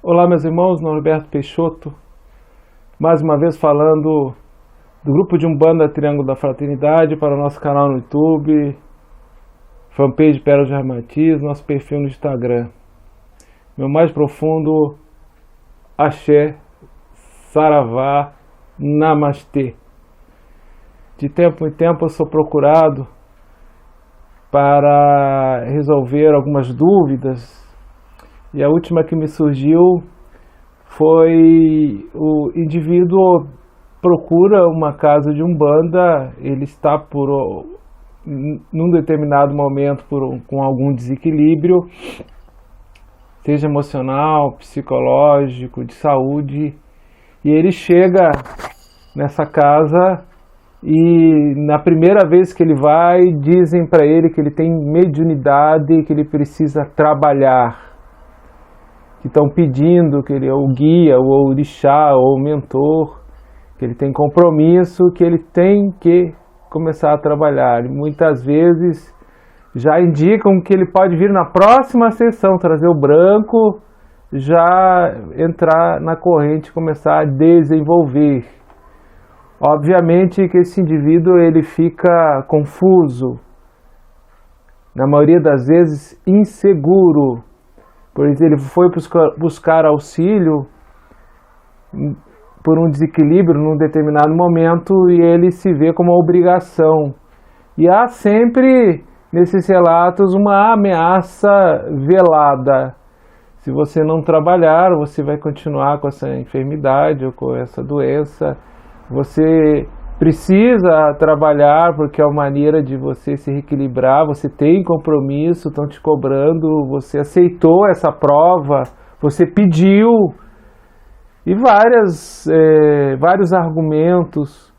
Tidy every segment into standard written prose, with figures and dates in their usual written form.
Olá, meus irmãos, Norberto Peixoto, mais uma vez falando do grupo de Umbanda Triângulo da Fraternidade para o nosso canal no YouTube, fanpage Pérola de Ramatiz, nosso perfil no Instagram. Meu mais profundo axé, saravá, namastê. De tempo em tempo eu sou procurado para resolver algumas dúvidas. E a última que me surgiu foi o indivíduo procura uma casa de Umbanda, ele está num determinado momento com algum desequilíbrio, seja emocional, psicológico, de saúde, e ele chega nessa casa e na primeira vez que ele vai, dizem para ele que ele tem mediunidade, que ele precisa trabalhar. Que estão pedindo que ele é o guia, ou o orixá, ou o mentor, que ele tem compromisso, que ele tem que começar a trabalhar. E muitas vezes já indicam que ele pode vir na próxima sessão, trazer o branco, já entrar na corrente e começar a desenvolver. Obviamente que esse indivíduo ele fica confuso, na maioria das vezes inseguro, pois ele foi buscar auxílio por um desequilíbrio num determinado momento e ele se vê como uma obrigação. E há sempre, nesses relatos, uma ameaça velada. Se você não trabalhar, você vai continuar com essa enfermidade ou com essa doença. Você precisa trabalhar porque é uma maneira de você se reequilibrar, você tem compromisso, estão te cobrando, você aceitou essa prova, você pediu, e vários argumentos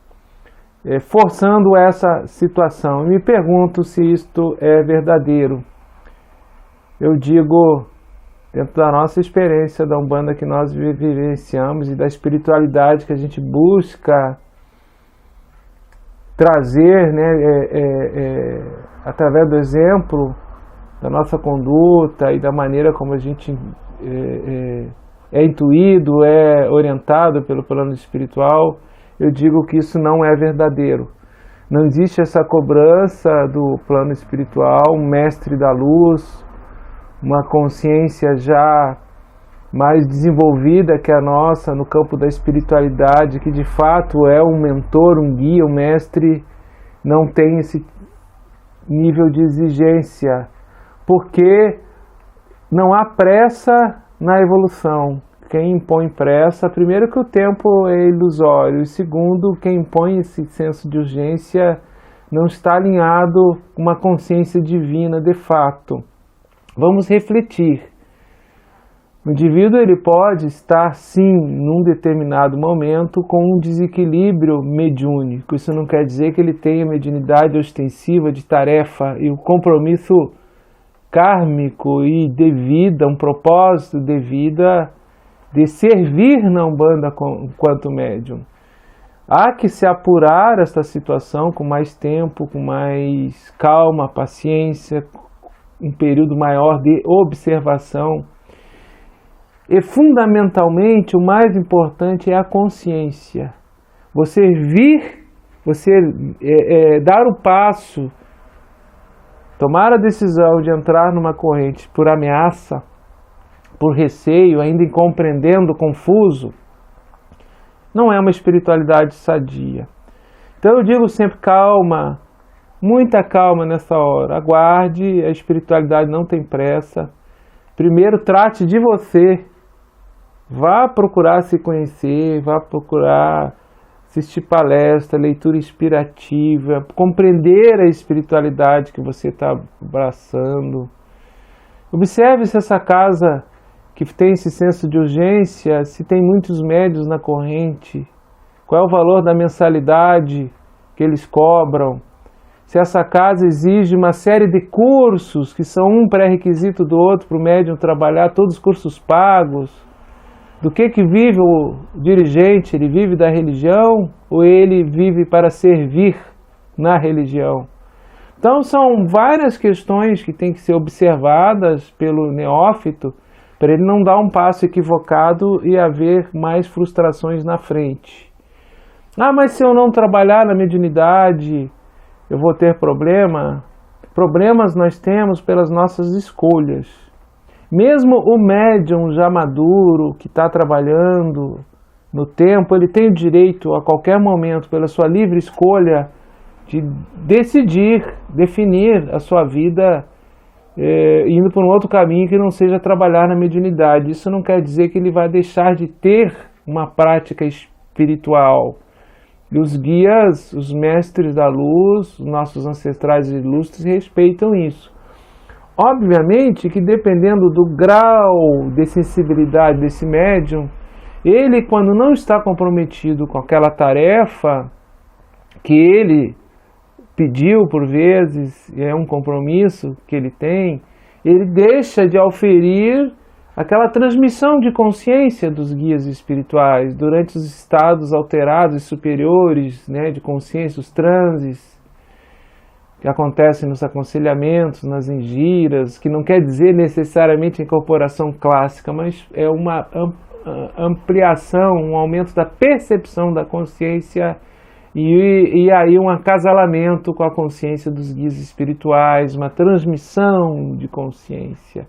forçando essa situação. E me pergunto se isto é verdadeiro. Eu digo, dentro da nossa experiência da Umbanda que nós vivenciamos e da espiritualidade que a gente busca trazer, através do exemplo, da nossa conduta e da maneira como a gente é intuído, é orientado pelo plano espiritual, eu digo que isso não é verdadeiro. Não existe essa cobrança do plano espiritual, um mestre da luz, uma consciência já mais desenvolvida que a nossa no campo da espiritualidade, que de fato é um mentor, um guia, um mestre, não tem esse nível de exigência, porque não há pressa na evolução. Quem impõe pressa, primeiro que o tempo é ilusório, e segundo, quem impõe esse senso de urgência não está alinhado com uma consciência divina de fato. Vamos refletir. O indivíduo ele pode estar, sim, num determinado momento com um desequilíbrio mediúnico. Isso não quer dizer que ele tenha mediunidade ostensiva de tarefa e o compromisso kármico e de vida, um propósito de vida de servir na Umbanda enquanto médium. Há que se apurar esta situação com mais tempo, com mais calma, paciência, um período maior de observação. E fundamentalmente o mais importante é a consciência. Você dar o passo, tomar a decisão de entrar numa corrente por ameaça, por receio, ainda incompreendendo, confuso, não é uma espiritualidade sadia. Então eu digo sempre calma, muita calma nessa hora. Aguarde, a espiritualidade não tem pressa. Primeiro trate de você. Vá procurar se conhecer, vá procurar assistir palestra, leitura inspirativa, compreender a espiritualidade que você está abraçando. Observe se essa casa que tem esse senso de urgência, se tem muitos médiuns na corrente, qual é o valor da mensalidade que eles cobram, se essa casa exige uma série de cursos que são um pré-requisito do outro para o médium trabalhar, todos os cursos pagos. Do que vive o dirigente? Ele vive da religião ou ele vive para servir na religião? Então são várias questões que têm que ser observadas pelo neófito para ele não dar um passo equivocado e haver mais frustrações na frente. Ah, mas se eu não trabalhar na mediunidade, eu vou ter problema? Problemas nós temos pelas nossas escolhas. Mesmo o médium já maduro, que está trabalhando no tempo, ele tem o direito a qualquer momento, pela sua livre escolha, de decidir, definir a sua vida indo por um outro caminho que não seja trabalhar na mediunidade. Isso não quer dizer que ele vai deixar de ter uma prática espiritual. E os guias, os mestres da luz, nossos ancestrais ilustres respeitam isso. Obviamente que dependendo do grau de sensibilidade desse médium, ele, quando não está comprometido com aquela tarefa que ele pediu por vezes, é um compromisso que ele tem, ele deixa de auferir aquela transmissão de consciência dos guias espirituais durante os estados alterados e superiores, né, de consciência, os transes que acontecem nos aconselhamentos, nas engiras, que não quer dizer necessariamente incorporação clássica, mas é uma ampliação, um aumento da percepção da consciência e aí um acasalamento com a consciência dos guias espirituais, uma transmissão de consciência.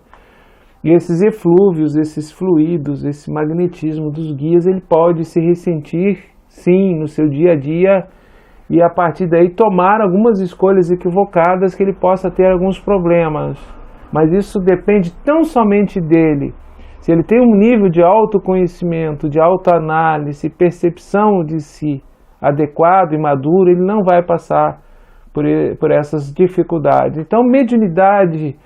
E esses eflúvios, esses fluidos, esse magnetismo dos guias, ele pode se ressentir, sim, no seu dia a dia, e a partir daí tomar algumas escolhas equivocadas que ele possa ter alguns problemas. Mas isso depende tão somente dele. Se ele tem um nível de autoconhecimento, de autoanálise, percepção de si adequado e maduro, ele não vai passar por essas dificuldades. Então, mediunidade,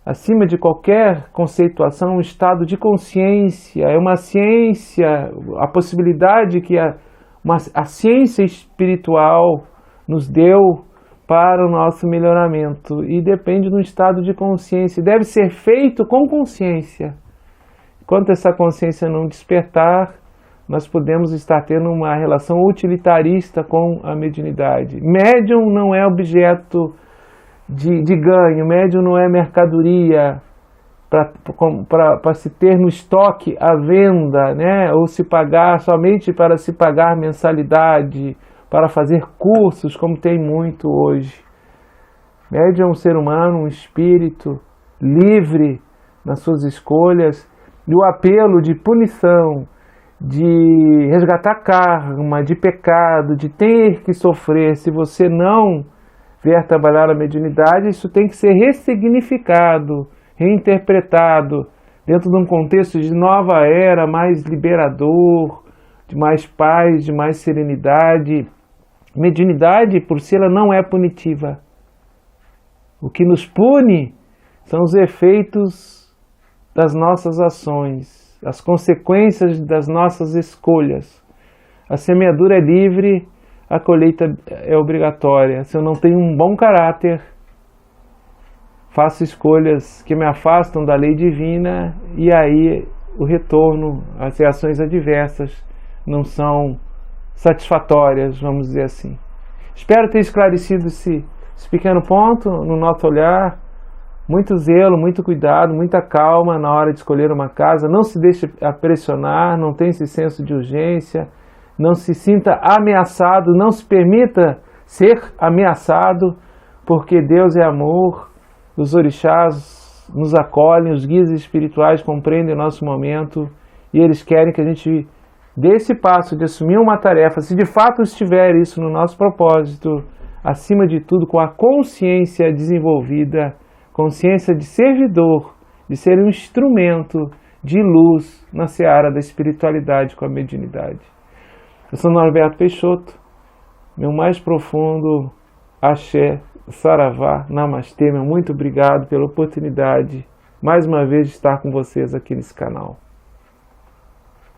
acima de qualquer conceituação, um estado de consciência, é uma ciência, a possibilidade que a ciência espiritual nos deu para o nosso melhoramento, e depende do estado de consciência, deve ser feito com consciência. Enquanto essa consciência não despertar, nós podemos estar tendo uma relação utilitarista com a mediunidade. Médium não é objeto de ganho, médium não é mercadoria para se ter no estoque à venda, né? Ou se pagar somente para se pagar mensalidade, para fazer cursos, como tem muito hoje. Médium é um ser humano, um espírito livre nas suas escolhas, e o apelo de punição, de resgatar karma, de pecado, de ter que sofrer se você não vier trabalhar a mediunidade, isso tem que ser ressignificado, reinterpretado dentro de um contexto de nova era, mais liberador, de mais paz, de mais serenidade. Mediunidade, por si, ela não é punitiva. O que nos pune são os efeitos das nossas ações, as consequências das nossas escolhas. A semeadura é livre, a colheita é obrigatória. Se eu não tenho um bom caráter, faço escolhas que me afastam da lei divina, e aí o retorno, as reações adversas não são satisfatórias, vamos dizer assim. Espero ter esclarecido esse pequeno ponto no nosso olhar. Muito zelo, muito cuidado, muita calma na hora de escolher uma casa. Não se deixe pressionar, não tenha esse senso de urgência, não se sinta ameaçado, não se permita ser ameaçado, porque Deus é amor, os orixás nos acolhem, os guias espirituais compreendem o nosso momento, e eles querem que a gente dê esse passo de assumir uma tarefa, se de fato estiver isso no nosso propósito, acima de tudo com a consciência desenvolvida, consciência de servidor, de ser um instrumento de luz na seara da espiritualidade com a mediunidade. Eu sou Norberto Peixoto, meu mais profundo axé, saravá, namastê, meu muito obrigado pela oportunidade, mais uma vez, de estar com vocês aqui nesse canal.